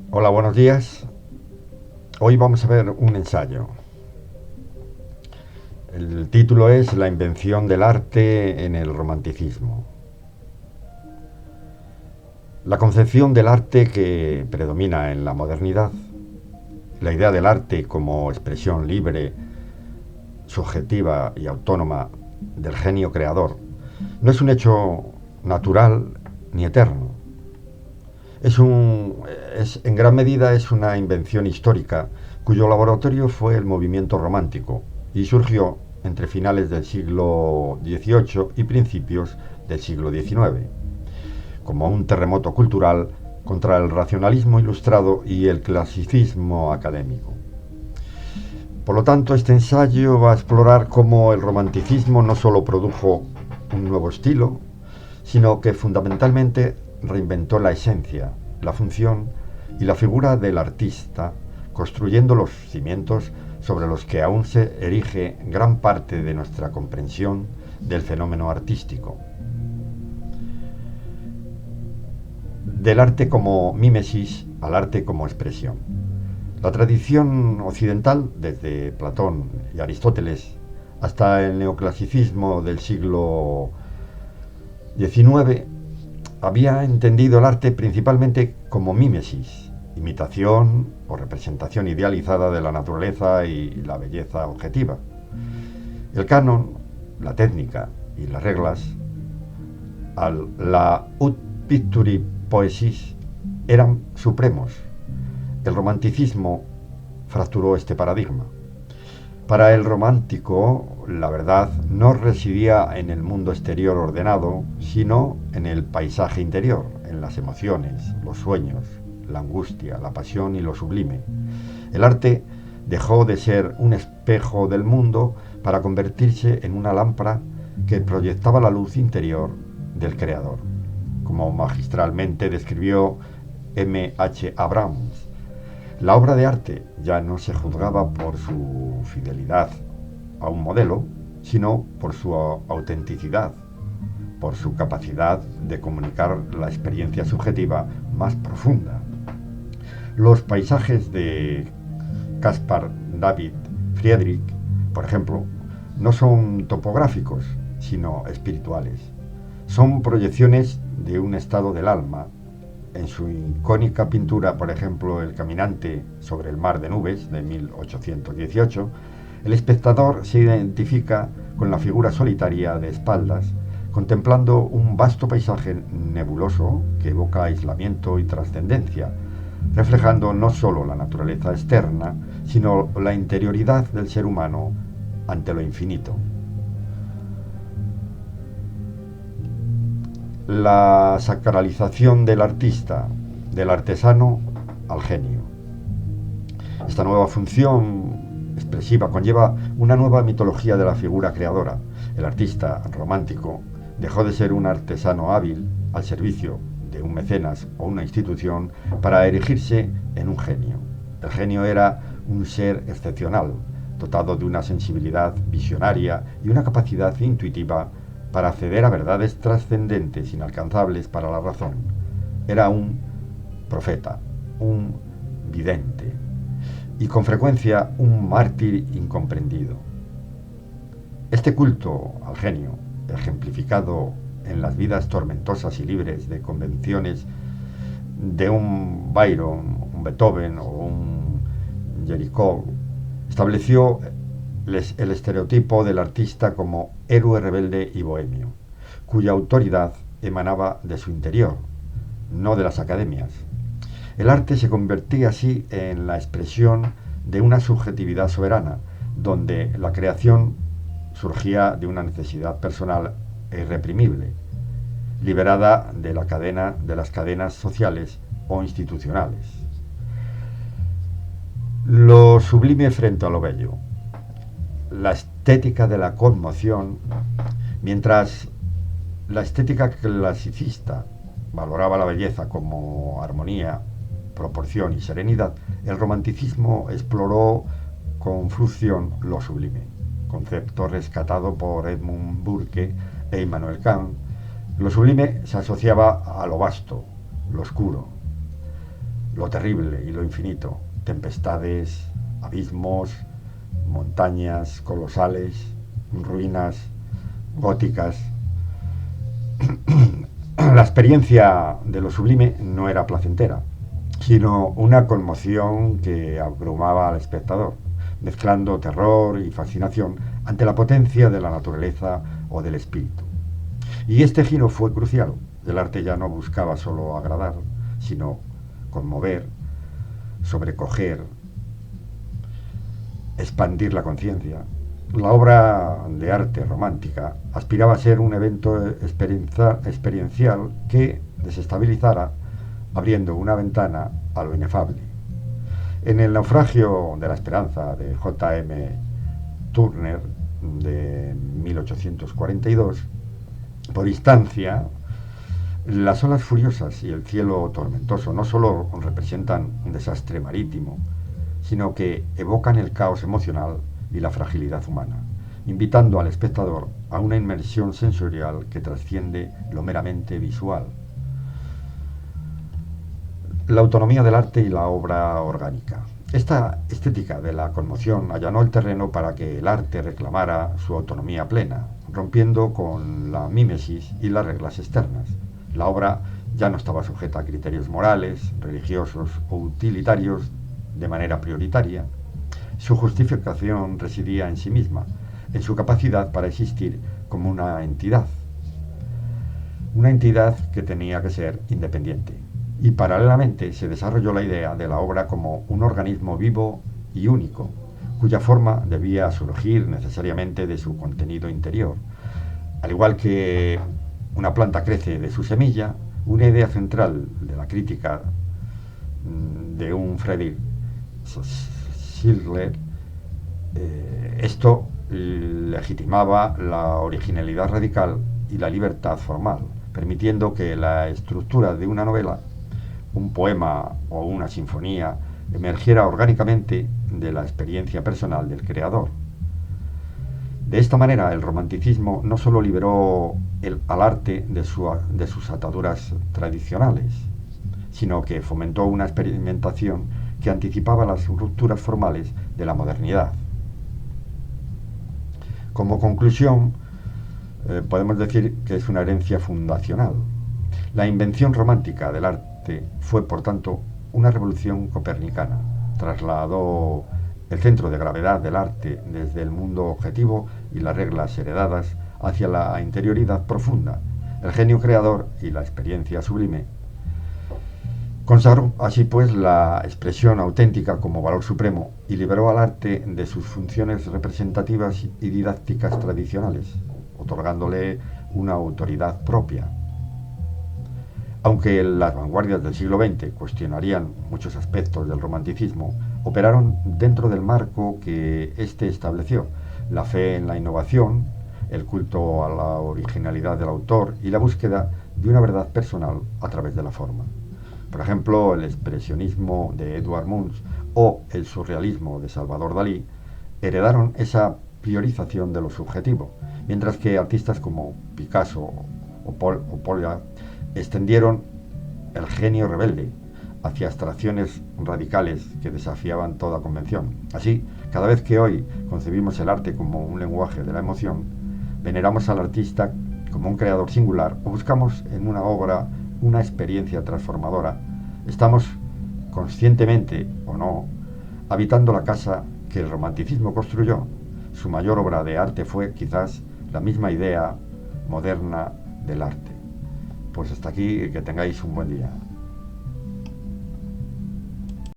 Hola, buenos días. Hoy vamos a ver un ensayo. El título es La invención del arte en el romanticismo. La concepción del arte que predomina en la modernidad, la idea del arte como expresión libre, subjetiva y autónoma del genio creador, no es un hecho natural ni eterno. Es un, en gran medida es una invención histórica cuyo laboratorio fue el movimiento romántico y surgió entre finales del siglo XVIII y principios del siglo XIX, como un terremoto cultural contra el racionalismo ilustrado y el clasicismo académico. Por lo tanto, este ensayo va a explorar cómo el romanticismo no solo produjo un nuevo estilo, sino que fundamentalmente reinventó la esencia, la función y la figura del artista, construyendo los cimientos sobre los que aún se erige gran parte de nuestra comprensión del fenómeno artístico. Del arte como mímesis al arte como expresión. La tradición occidental, desde Platón y Aristóteles hasta el neoclasicismo del siglo XIX, había entendido el arte principalmente como mímesis, imitación o representación idealizada de la naturaleza y la belleza objetiva. El canon, la técnica y las reglas, la ut picturi poesis, eran supremos. El romanticismo fracturó este paradigma. Para el romántico, la verdad no residía en el mundo exterior ordenado, sino en el paisaje interior, en las emociones, los sueños, la angustia, la pasión y lo sublime. El arte dejó de ser un espejo del mundo para convertirse en una lámpara que proyectaba la luz interior del creador, como magistralmente describió M. H. Abrams. La obra de arte ya no se juzgaba por su fidelidad a un modelo, sino por su autenticidad, por su capacidad de comunicar la experiencia subjetiva más profunda. Los paisajes de Caspar David Friedrich, por ejemplo, no son topográficos, sino espirituales. Son proyecciones de un estado del alma. En su icónica pintura, por ejemplo, El caminante sobre el mar de nubes, de 1818, el espectador se identifica con la figura solitaria de espaldas, contemplando un vasto paisaje nebuloso que evoca aislamiento y trascendencia, reflejando no sólo la naturaleza externa, sino la interioridad del ser humano ante lo infinito. La sacralización del artista, del artesano al genio. Esta nueva función expresiva conlleva una nueva mitología de la figura creadora. El artista romántico dejó de ser un artesano hábil al servicio de un mecenas o una institución para erigirse en un genio. El genio era un ser excepcional, dotado de una sensibilidad visionaria y una capacidad intuitiva para acceder a verdades trascendentes, inalcanzables para la razón. Era un profeta, un vidente y con frecuencia un mártir incomprendido. Este culto al genio, ejemplificado en las vidas tormentosas y libres de convenciones de un Byron, un Beethoven o un Jericó, estableció el estereotipo del artista como héroe rebelde y bohemio, cuya autoridad emanaba de su interior, no de las academias. El arte se convertía así en la expresión de una subjetividad soberana, donde la creación surgía de una necesidad personal e irreprimible, liberada de las cadenas sociales o institucionales. Lo sublime frente a lo bello. La estética de la conmoción, mientras la estética clasicista valoraba la belleza como armonía, proporción y serenidad, el romanticismo exploró con fruición lo sublime, concepto rescatado por Edmund Burke e Immanuel Kant. Lo sublime se asociaba a lo vasto, lo oscuro. lo terrible y lo infinito, tempestades, abismos, montañas colosales, ruinas góticas. La experiencia de lo sublime no era placentera, sino una conmoción que abrumaba al espectador, mezclando terror y fascinación ante la potencia de la naturaleza o del espíritu. Y este giro fue crucial. El arte ya no buscaba solo agradar, sino conmover, sobrecoger, expandir la conciencia. La obra de arte romántica aspiraba a ser un evento experiencial que desestabilizara, abriendo una ventana a lo inefable. En El naufragio de la esperanza de J.M. Turner de 1842, por instancia, las olas furiosas y el cielo tormentoso no solo representan un desastre marítimo, sino que evocan el caos emocional y la fragilidad humana, invitando al espectador a una inmersión sensorial que trasciende lo meramente visual. La autonomía del arte y la obra orgánica. Esta estética de la conmoción allanó el terreno para que el arte reclamara su autonomía plena, rompiendo con la mímesis y las reglas externas. La obra ya no estaba sujeta a criterios morales, religiosos o utilitarios de manera prioritaria. Su justificación residía en sí misma, en su capacidad para existir como una entidad que tenía que ser independiente. Y paralelamente se desarrolló la idea de la obra como un organismo vivo y único, cuya forma debía surgir necesariamente de su contenido interior. Al igual que una planta crece de su semilla, una idea central de la crítica de un Friedrich Schiller, esto legitimaba la originalidad radical y la libertad formal, permitiendo que la estructura de una novela, un poema o una sinfonía emergiera orgánicamente de la experiencia personal del creador. De esta manera, el romanticismo no solo liberó al arte de sus ataduras tradicionales, sino que fomentó una experimentación que anticipaba las rupturas formales de la modernidad. Como conclusión, podemos decir que es una herencia fundacional. La invención romántica del arte fue, por tanto, una revolución copernicana. Trasladó el centro de gravedad del arte desde el mundo objetivo y las reglas heredadas hacia la interioridad profunda, el genio creador y la experiencia sublime. Consagró así pues la expresión auténtica como valor supremo y liberó al arte de sus funciones representativas y didácticas tradicionales, otorgándole una autoridad propia. Aunque las vanguardias del siglo XX cuestionarían muchos aspectos del romanticismo, operaron dentro del marco que éste estableció: la fe en la innovación, el culto a la originalidad del autor y la búsqueda de una verdad personal a través de la forma. Por ejemplo, el expresionismo de Edvard Munch o el surrealismo de Salvador Dalí heredaron esa priorización de lo subjetivo, mientras que artistas como Picasso o Pollock extendieron el genio rebelde hacia abstracciones radicales que desafiaban toda convención. Así, cada vez que hoy concebimos el arte como un lenguaje de la emoción, veneramos al artista como un creador singular o buscamos en una obra una experiencia transformadora, estamos, conscientemente o no, habitando la casa que el romanticismo construyó. Su mayor obra de arte fue, quizás, la misma idea moderna del arte. Pues hasta aquí, que tengáis un buen día.